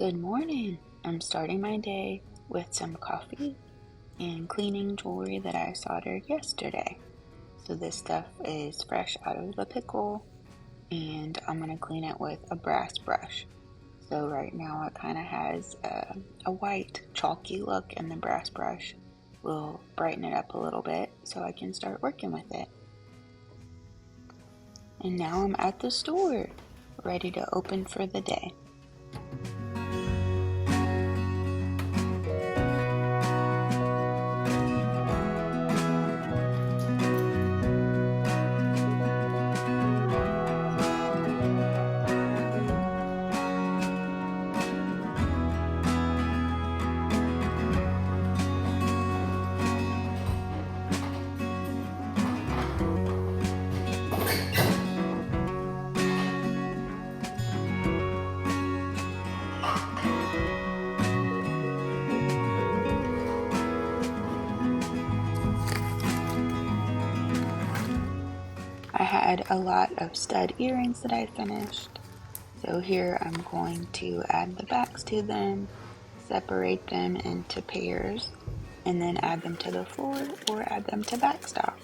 Good morning. I'm starting my day with some coffee and cleaning jewelry that I soldered yesterday. So this stuff is fresh out of the pickle and I'm going to clean it with a brass brush. So right now it kind of has a white chalky look, and the brass brush will brighten it up a little bit so I can start working with it. And now I'm at the store, ready to open for the day. I had a lot of stud earrings that I finished. So here I'm going to add the backs to them, separate them into pairs, and then add them to the floor or add them to backstock.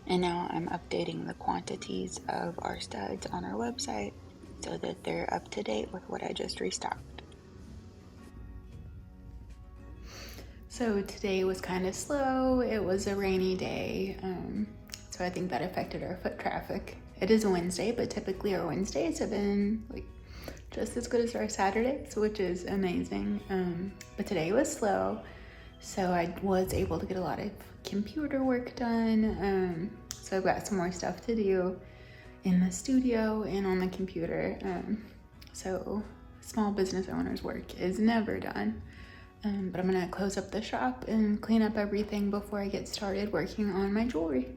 And now I'm updating the quantities of our studs on our website so that they're up to date with what I just restocked. So today was kind of slow. It was a rainy day, so I think that affected our foot traffic. It is a Wednesday, but typically our Wednesdays have been like just as good as our Saturdays, which is amazing. But today was slow, so I was able to get a lot of computer work done. So I've got some more stuff to do in the studio and on the computer. So small business owner's work is never done. But I'm gonna close up the shop and clean up everything before I get started working on my jewelry.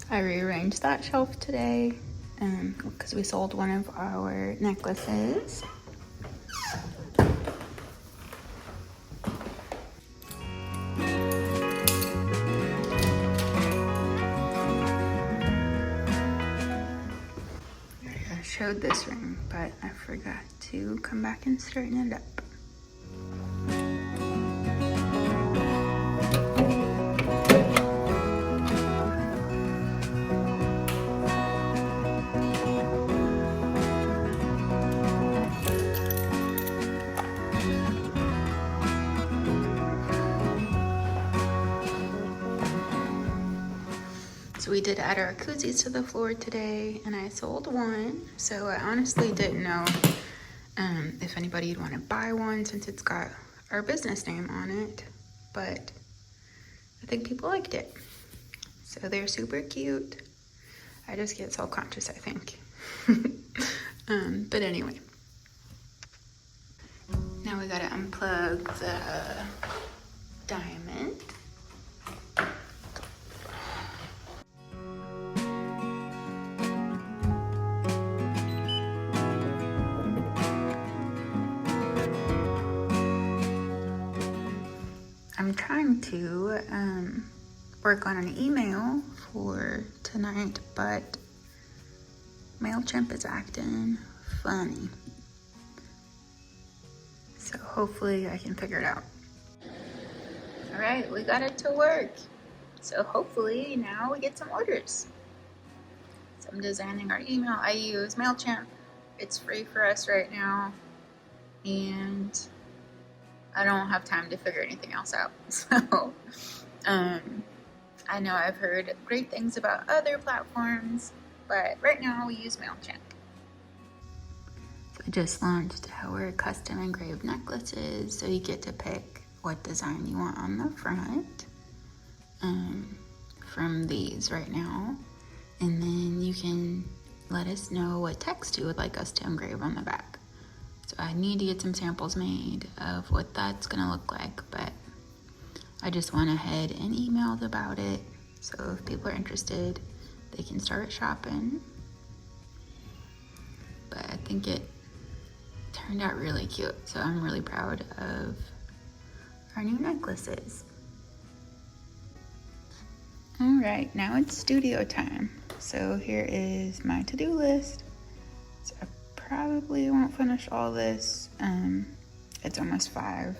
I rearranged that shelf today because we sold one of our necklaces. I showed this ring, but I forgot to come back and straighten it up. So we did add our koozies to the floor today, and I sold one. So I honestly didn't know if anybody would want to buy one since it's got our business name on it, but I think people liked it. So they're super cute. I just get self-conscious, I think. But anyway. Now we gotta unplug the diamond. I'm trying to work on an email for tonight, but MailChimp is acting funny. So hopefully I can figure it out. All right, we got it to work. So hopefully now we get some orders. So I'm designing our email. I use MailChimp. It's free for us right now. And I don't have time to figure anything else out. So I know I've heard great things about other platforms, but right now we use MailChimp. So I just launched our custom engraved necklaces, so you get to pick what design you want on the front from these right now, and then you can let us know what text you would like us to engrave on the back. So I need to get some samples made of what that's gonna look like, but I just went ahead and emailed about it. So if people are interested, they can start shopping. But I think it turned out really cute. So I'm really proud of our new necklaces. All right, now it's studio time. So here is my to-do list. So I probably won't finish all this. It's almost 5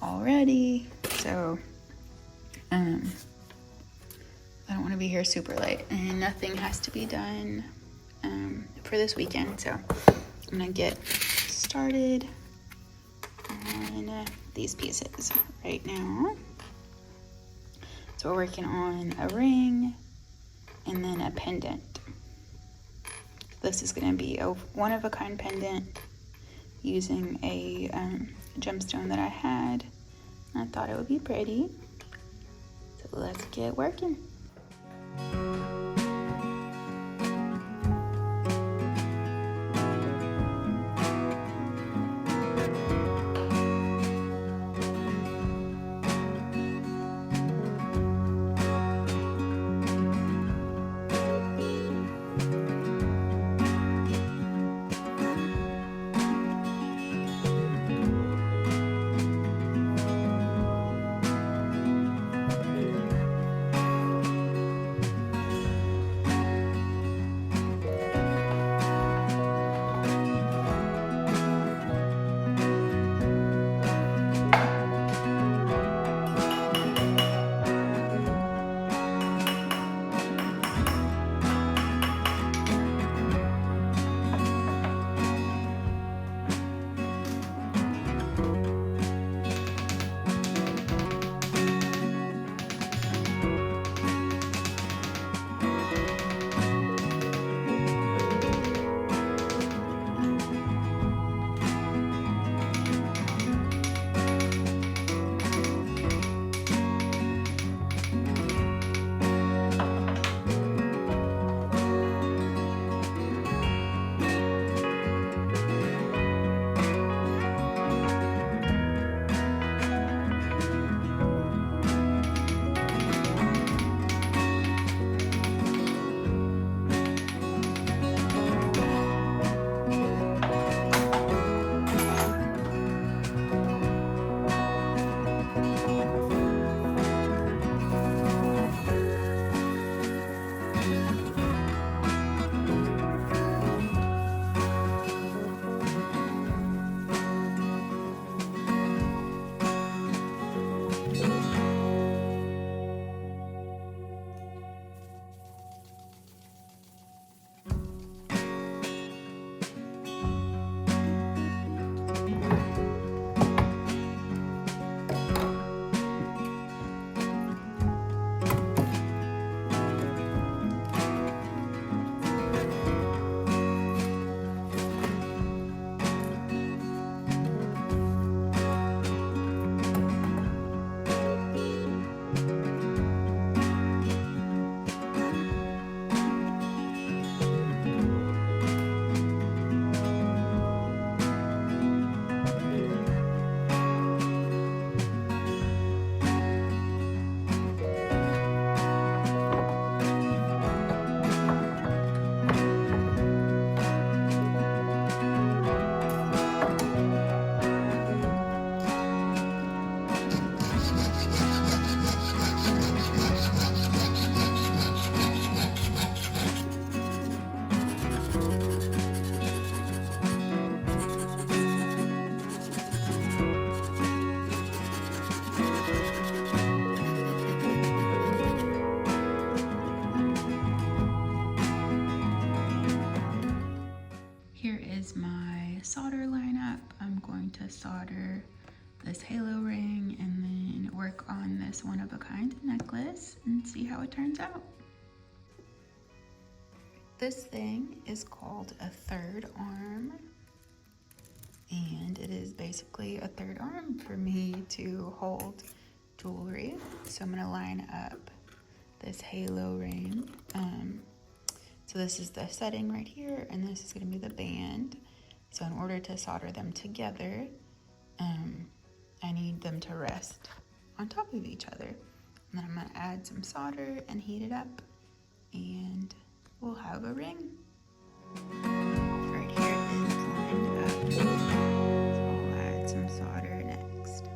already. So I don't want to be here super late, and nothing has to be done for this weekend. So I'm gonna get started on these pieces right now. So we're working on a ring and then a pendant. This is gonna be a one-of-a-kind pendant using a gemstone that I had. I thought it would be pretty. So let's get working. how it turns out. This thing is called a third arm, and it is basically a third arm for me to hold jewelry. So I'm gonna line up this halo ring. So this is the setting right here, and this is gonna be the band. So in order to solder them together, I need them to rest on top of each other. And then I'm gonna add some solder and heat it up, and we'll have a ring. Right here it is lined up. So I'll add some solder next.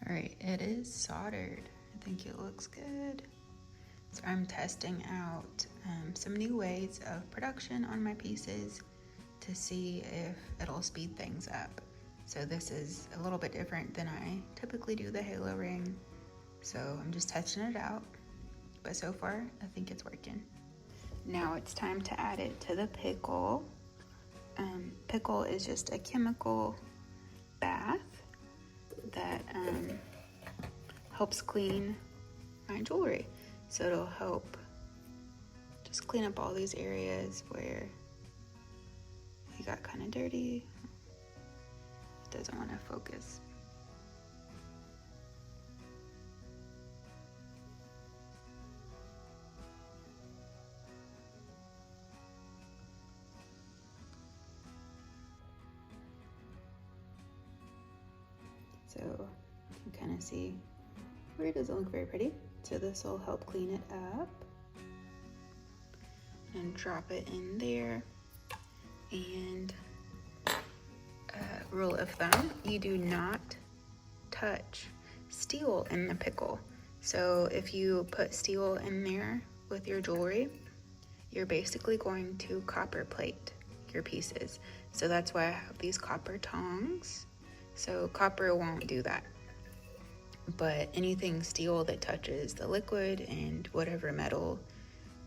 All right, it is soldered. I think it looks good. So I'm testing out some new ways of production on my pieces to see if it'll speed things up. So this is a little bit different than I typically do the halo ring. So I'm just testing it out, but so far I think it's working. Now it's time to add it to the pickle. Pickle is just a chemical bath that helps clean my jewelry. So it'll help just clean up all these areas where you got kind of dirty. It doesn't want to focus. So you can kind of see where it doesn't look very pretty. So this will help clean it up. And drop it in there. And rule of thumb, you do not touch steel in the pickle. So if you put steel in there with your jewelry, you're basically going to copper plate your pieces. So that's why I have these copper tongs. So copper won't do that. But anything steel that touches the liquid and whatever metal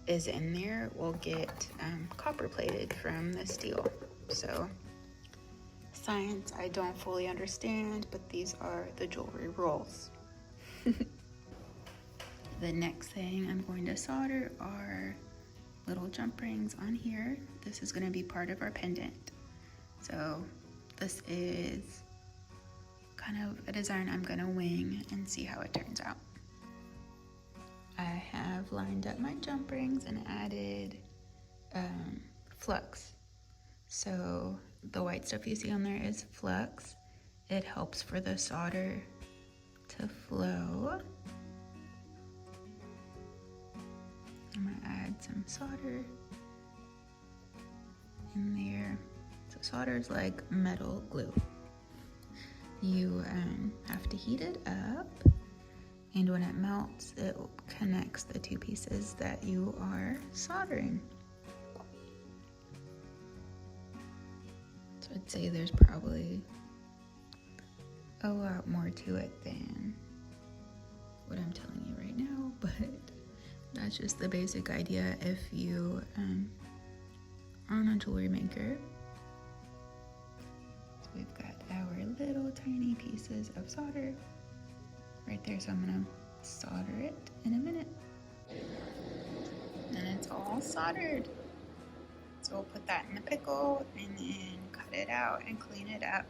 is in there will get copper plated from the steel. So science I don't fully understand, but these are the jewelry rules. The next thing I'm going to solder are little jump rings on here. This is going to be part of our pendant. So this is kind of a design I'm going to wing and see how it turns out. I have lined up my jump rings and added flux. So the white stuff you see on there is flux. It helps for the solder to flow. I'm gonna add some solder in there. So solder is like metal glue. You have to heat it up, and when it melts, it connects the two pieces that you are soldering. So I'd say there's probably a lot more to it than what I'm telling you right now, but that's just the basic idea if you aren't a jewelry maker. So we've got our little tiny pieces of solder right there, so I'm gonna solder it in a minute. And it's all soldered. So we'll put that in the pickle and then cut it out and clean it up.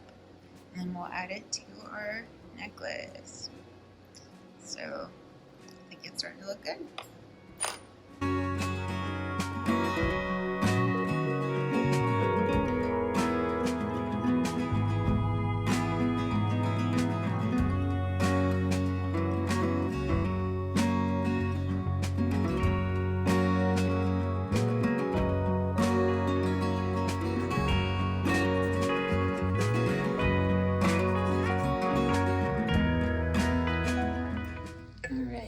And then we'll add it to our necklace. So I think it's starting to look good.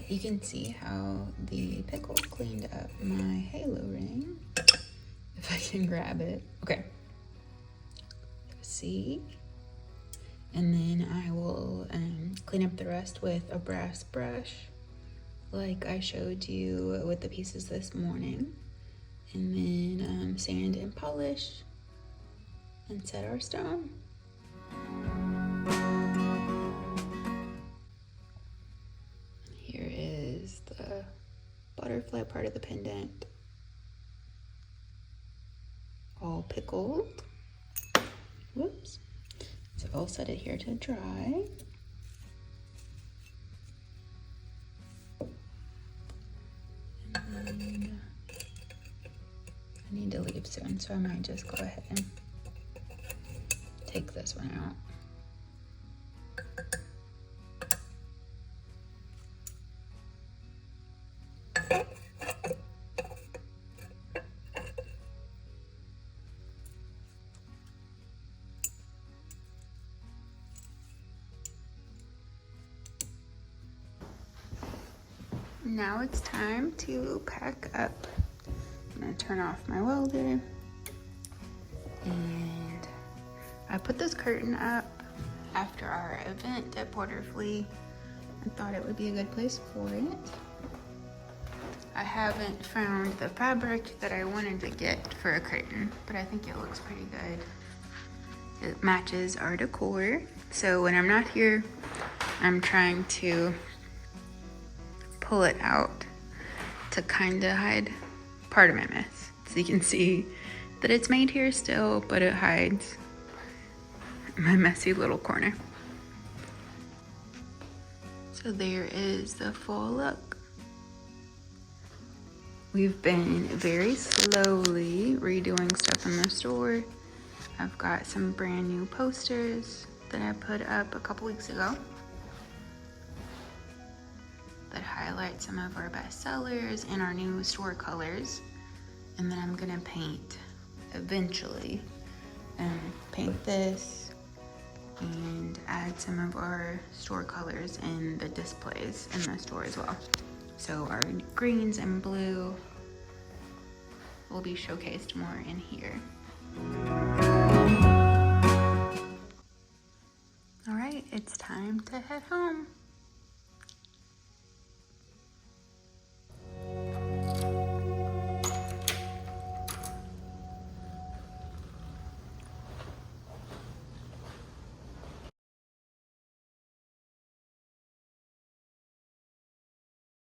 You can see how the pickle cleaned up my halo ring. If I can grab it. Okay. See? And then I will clean up the rest with a brass brush, like I showed you with the pieces this morning. And then sand and polish and set our stone. Here part of the pendant all pickled. Whoops. So I'll set it here to dry. And I need to leave soon, so I might just go ahead and take this one out. Now it's time to pack up. I'm gonna turn off my welder. And I put this curtain up after our event at Porter Flea. I thought it would be a good place for it. I haven't found the fabric that I wanted to get for a curtain, but I think it looks pretty good. It matches our decor. So when I'm not here, I'm trying to pull it out to kind of hide part of my mess. So you can see that it's made here still, but it hides my messy little corner. So there is the full look. We've been very slowly redoing stuff in the store. I've got some brand new posters that I put up a couple weeks ago that highlight some of our best sellers and our new store colors. And then I'm gonna paint eventually, paint this and add some of our store colors in the displays in the store as well. So our greens and blue will be showcased more in here. All right, it's time to head home.